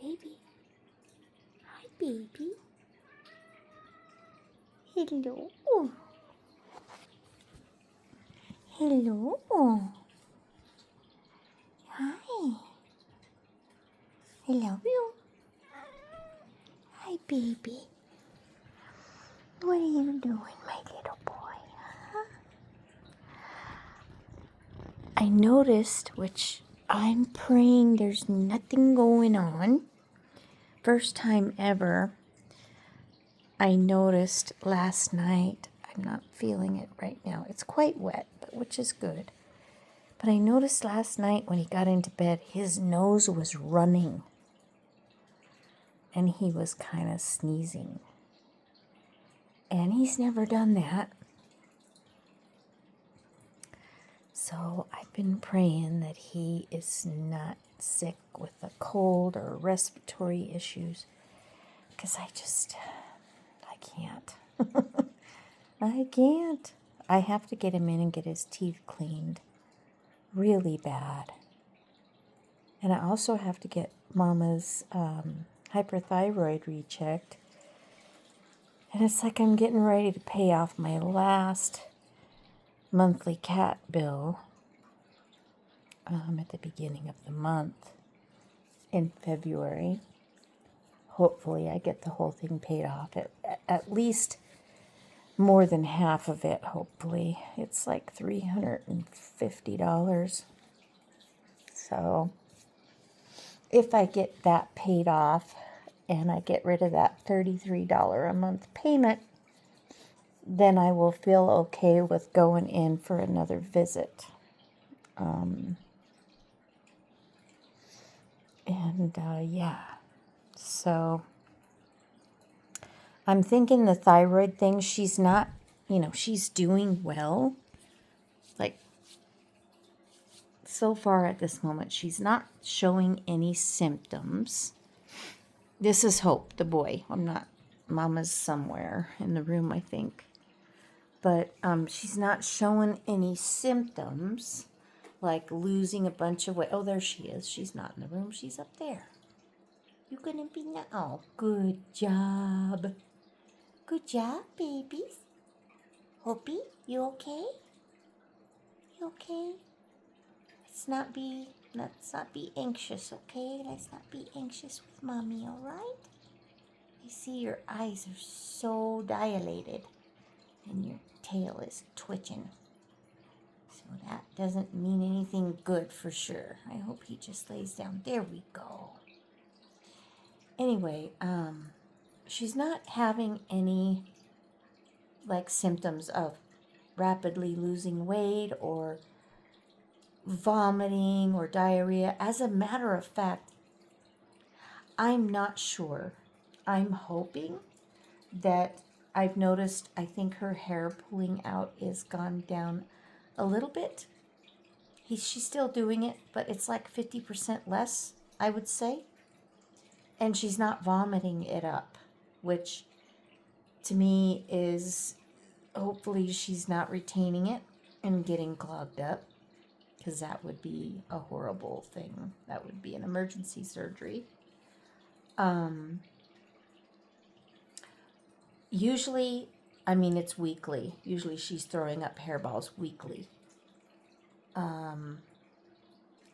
Baby. Hi, baby. Hello. Hello. Hi. I love you. Hi, baby. What are you doing, my little boy? Huh? I noticed, which I'm praying there's nothing going on. First time ever, I noticed last night. I'm not feeling it right now. It's quite wet, but which is good. But I noticed last night when he got into bed, his nose was running. And he was kind of sneezing. And he's never done that. So I've been praying that he is not sick with a cold or respiratory issues. Because I can't. I can't. I have to get him in and get his teeth cleaned really bad. And I also have to get Mama's hyperthyroid rechecked. And it's like I'm getting ready to pay off my last monthly cat bill at the beginning of the month in February. Hopefully I get the whole thing paid off, at least more than half of it, hopefully. It's like $350. So if I get that paid off and I get rid of that $33 a month payment, then I will feel okay with going in for another visit. Yeah, so I'm thinking the thyroid thing, she's not, she's doing well. Like, so far at this moment, she's not showing any symptoms. This is Hope, the boy. Mama's somewhere in the room, I think. But she's not showing any symptoms, like losing a bunch of weight. Oh, there she is. She's not in the room. She's up there. You gonna be now? Oh, good job. Good job, babies. Hoppy, you okay? You okay? Let's not be anxious, okay? Let's not be anxious with mommy, alright? I see your eyes are so dilated and your tail is twitching. So that doesn't mean anything good for sure. I hope he just lays down. There we go. Anyway, she's not having any like symptoms of rapidly losing weight or vomiting or diarrhea. As a matter of fact, I'm not sure. I'm hoping that I've noticed, I think her hair pulling out is gone down a little bit. She's still doing it, but it's like 50% less, I would say. And she's not vomiting it up, which to me is hopefully she's not retaining it and getting clogged up, because that would be a horrible thing. That would be an emergency surgery. Usually, it's weekly. Usually she's throwing up hairballs weekly.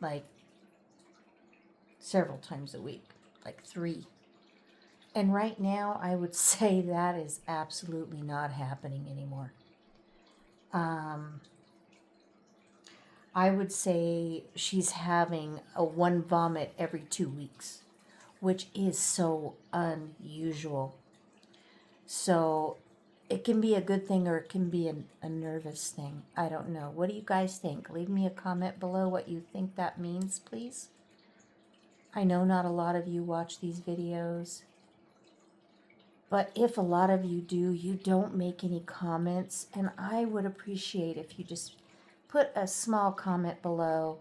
Like several times a week, like 3. And right now, I would say that is absolutely not happening anymore. I would say she's having a 1 vomit every 2 weeks, which is so unusual. So it can be a good thing or it can be a nervous thing. I don't know. What do you guys think? Leave me a comment below what you think that means, please. I know not a lot of you watch these videos, but if a lot of you do, you don't make any comments, and I would appreciate if you just put a small comment below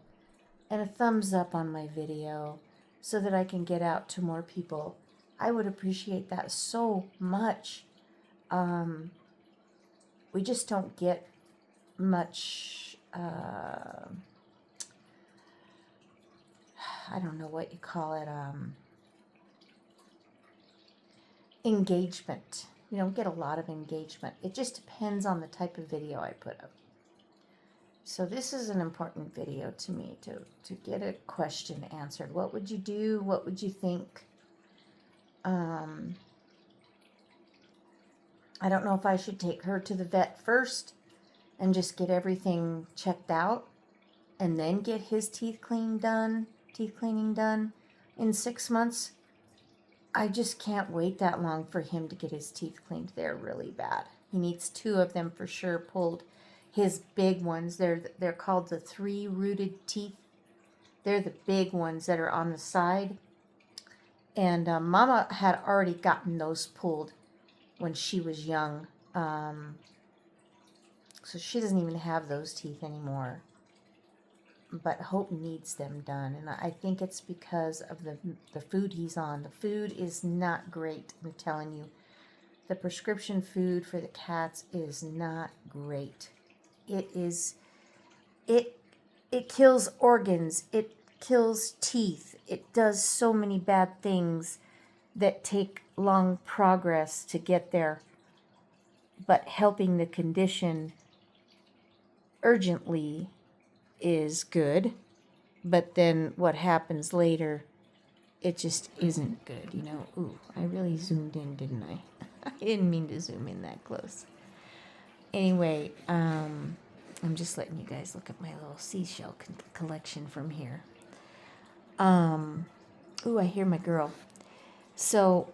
and a thumbs up on my video so that I can get out to more people. I would appreciate that so much. We just don't get much, I don't know what you call it, engagement. You don't get a lot of engagement. It just depends on the type of video I put up. So this is an important video to me to get a question answered. What would you do? What would you think? I don't know if I should take her to the vet first and just get everything checked out and then get his teeth cleaning done in 6 months. I just can't wait that long for him to get his teeth cleaned. They're really bad. He needs 2 of them for sure pulled. His big ones, they're called the 3-rooted teeth. They're the big ones that are on the side. And Mama had already gotten those pulled when she was young. So she doesn't even have those teeth anymore. But Hope needs them done. And I think it's because of the food he's on. The food is not great, I'm telling you. The prescription food for the cats is not great. It kills organs. It kills teeth. It does so many bad things that take long progress to get there. But helping the condition urgently is good. But then what happens later, it just isn't good, you know. Ooh, I really zoomed in, didn't I? I didn't mean to zoom in that close. Anyway, I'm just letting you guys look at my little seashell collection from here. Ooh, I hear my girl. So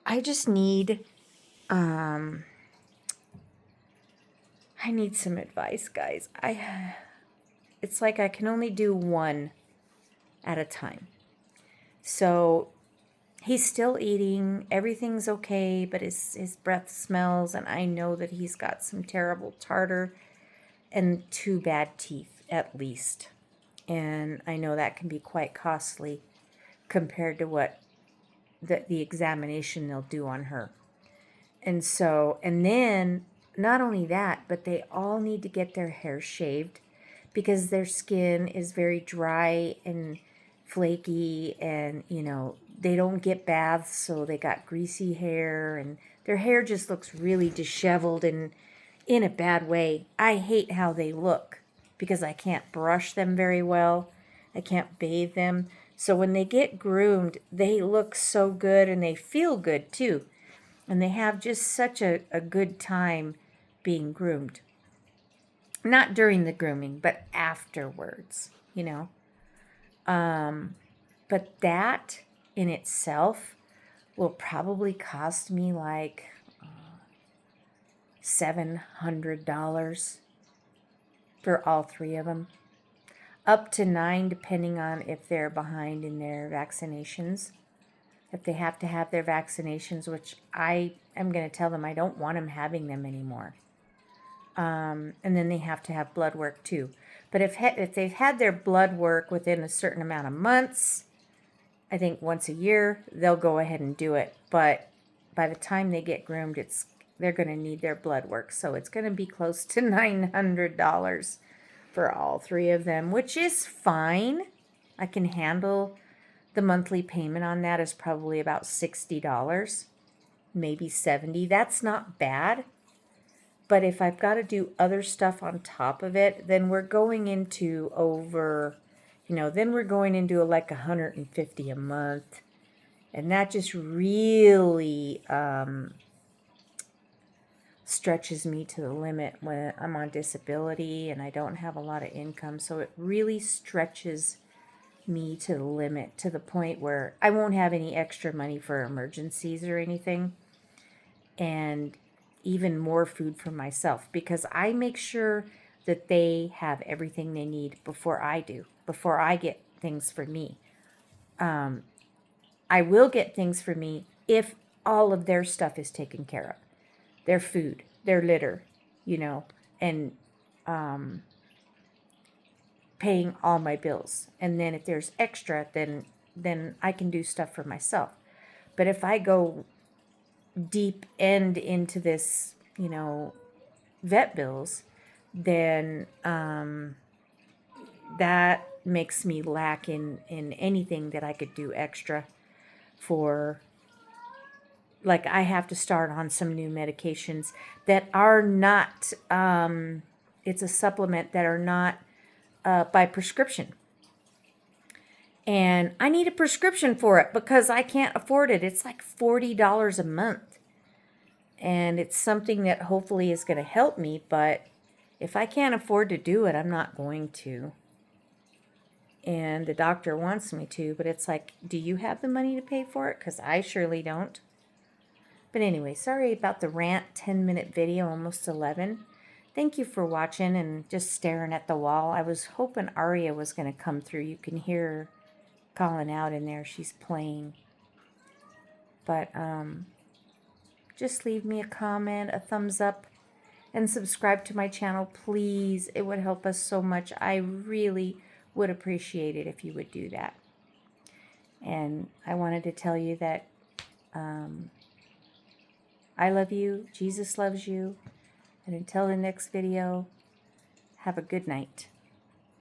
I just need, I need some advice, guys. It's like I can only do one at a time. So he's still eating, everything's okay, but his breath smells, and I know that he's got some terrible tartar and 2 bad teeth at least. And I know that can be quite costly compared to what the examination they'll do on her. And so, and then not only that, but they all need to get their hair shaved because their skin is very dry and flaky, and you know, they don't get baths, so they got greasy hair, and their hair just looks really disheveled and in a bad way. I hate how they look because I can't brush them very well. I can't bathe them. So when they get groomed, they look so good and they feel good too. And they have just such a good time being groomed. Not during the grooming, but afterwards, you know. But that in itself will probably cost me like $700 for all 3 of them. Up to 9 depending on if they're behind in their vaccinations. If they have to have their vaccinations, which I am going to tell them I don't want them having them anymore. And then they have to have blood work too. But if they've had their blood work within a certain amount of months, I think once a year, they'll go ahead and do it. But by the time they get groomed, they're going to need their blood work. So it's going to be close to $900 for all 3 of them, which is fine. I can handle the monthly payment on that is probably about $60, maybe $70. That's not bad. But if I've got to do other stuff on top of it, then we're going into then we're going into like $150 a month. And that just really stretches me to the limit when I'm on disability and I don't have a lot of income. So it really stretches me to the limit, to the point where I won't have any extra money for emergencies or anything. And even more food for myself, because I make sure that they have everything they need before I do, before I get things for me. I will get things for me if all of their stuff is taken care of. Their food, their litter, and paying all my bills. And then if there's extra, then I can do stuff for myself. But if I go deep end into this, vet bills, then that makes me lack in anything that I could do extra for like I have to start on some new medications that are not, it's a supplement that are not by prescription. And I need a prescription for it because I can't afford it. It's like $40 a month. And it's something that hopefully is going to help me, but if I can't afford to do it, I'm not going to. And the doctor wants me to, but it's like, do you have the money to pay for it? Because I surely don't. But anyway, sorry about the rant, 10-minute video, almost 11. Thank you for watching and just staring at the wall. I was hoping Aria was going to come through. You can hear her calling out in there. She's playing. But just leave me a comment, a thumbs up, and subscribe to my channel, please. It would help us so much. I really would appreciate it if you would do that. And I wanted to tell you that I love you, Jesus loves you, and until the next video, have a good night.